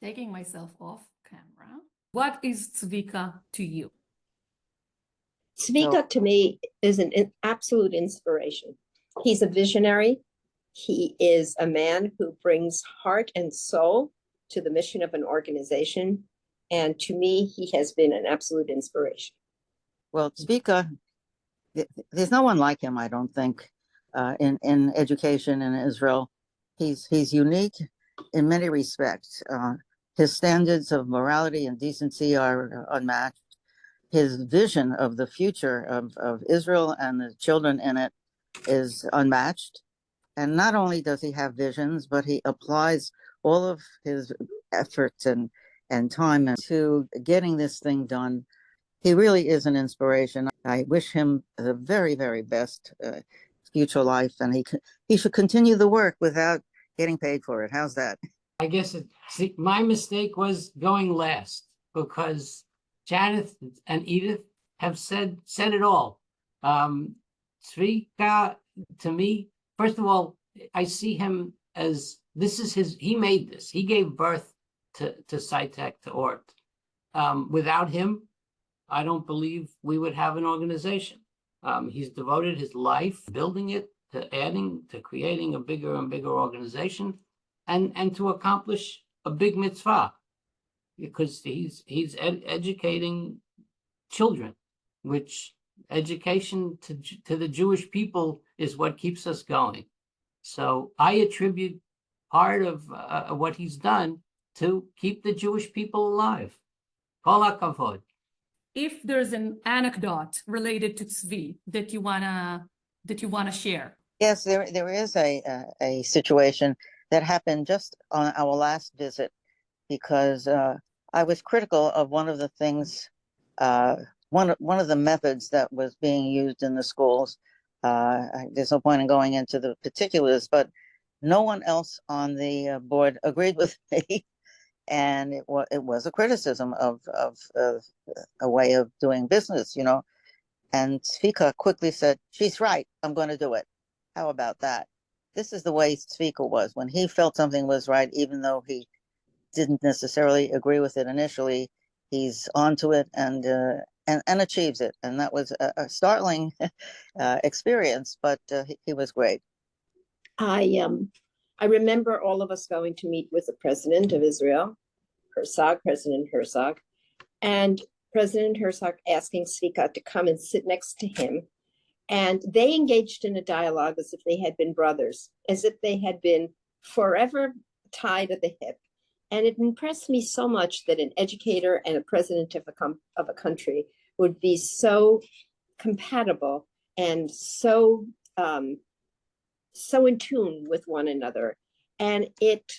taking myself off camera. What is Tzvika to you? Tzvika to me is an absolute inspiration. He's a visionary. He is a man who brings heart and soul to the mission of an organization. And to me, he has been an absolute inspiration. Well, Tzvika, there's no one like him, I don't think, in education in Israel. He's unique in many respects. His standards of morality and decency are unmatched. His vision of the future of Israel and the children in it is unmatched. And not only does he have visions, but he applies all of his efforts and time to getting this thing done. He really is an inspiration. I wish him the very, very best future life, and he should continue the work without getting paid for it. How's that? I guess my mistake was going last, because Janet and Edith have said it all. Tzvika, to me, first of all, I see him as he made this. He gave birth to SciTech, to ORT. Without him, I don't believe we would have an organization. He's devoted his life building it, to creating a bigger and bigger organization, and to accomplish a big mitzvah, because he's educating children, which education to the Jewish people is what keeps us going. So I attribute part of what he's done to keep the Jewish people alive. Kol hakavod. If there's an anecdote related to Tzvi that you wanna share. Yes, there is a situation that happened just on our last visit, because I was critical of one of the things, one of the methods that was being used in the schools. There's no point in going into the particulars, but no one else on the board agreed with me. And it was a criticism of a way of doing business, And Tzvika quickly said, "She's right, I'm going to do it." How about that? This is the way Tzvika was. When he felt something was right, even though he didn't necessarily agree with it initially, he's onto it and achieves it. And that was a startling experience, but he was great. I remember all of us going to meet with the president of Israel, President Herzog, and President Herzog asking Tzvika to come and sit next to him. And they engaged in a dialogue as if they had been brothers, as if they had been forever tied at the hip. And it impressed me so much that an educator and a president of a country would be so compatible and so in tune with one another. And it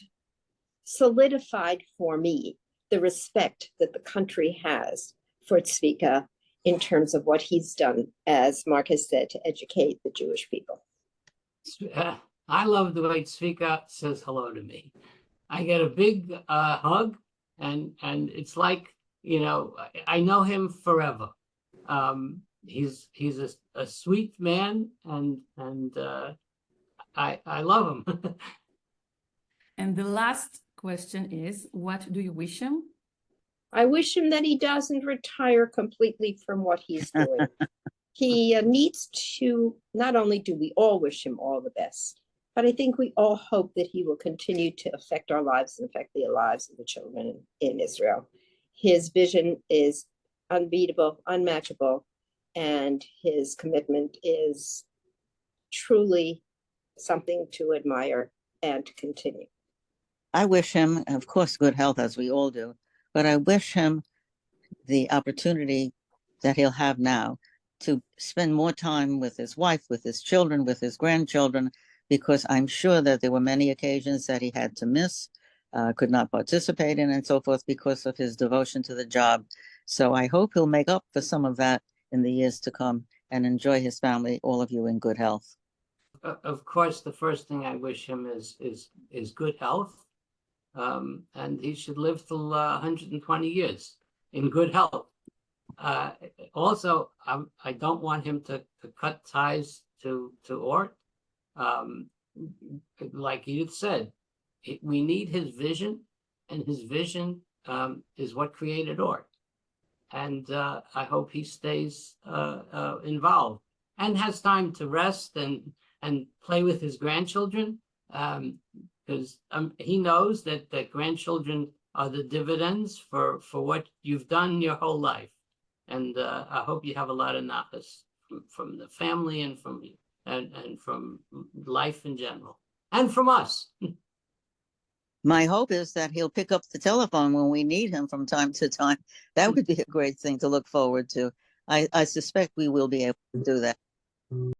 solidified for me the respect that the country has for Tzvika in terms of what he's done, as Mark has said, to educate the Jewish people. I love the way Tzvika says hello to me. I get a big hug, and it's like, I know him forever. He's a sweet man, and I love him. And the last question is, what do you wish him? I wish him that he doesn't retire completely from what he's doing. He needs to, not only do we all wish him all the best, but I think we all hope that he will continue to affect our lives and affect the lives of the children in Israel. His vision is unbeatable, unmatchable, and his commitment is truly something to admire and to continue. I wish him, of course, good health, as we all do, but I wish him the opportunity that he'll have now to spend more time with his wife, with his children, with his grandchildren, because I'm sure that there were many occasions that he had to miss, could not participate in, and so forth, because of his devotion to the job. So I hope he'll make up for some of that in the years to come and enjoy his family, all of you, in good health. Of course, the first thing I wish him is good health. And he should live till 120 years in good health. Also, I don't want him to cut ties to ORT. Like Edith said, we need his vision. and his vision is what created Ort. And I hope he stays involved and has time to rest and play with his grandchildren, because he knows that grandchildren are the dividends for what you've done your whole life. And I hope you have a lot of nachas from the family and from you and from life in general and from us. My hope is that he'll pick up the telephone when we need him from time to time. That would be a great thing to look forward to. I suspect we will be able to do that.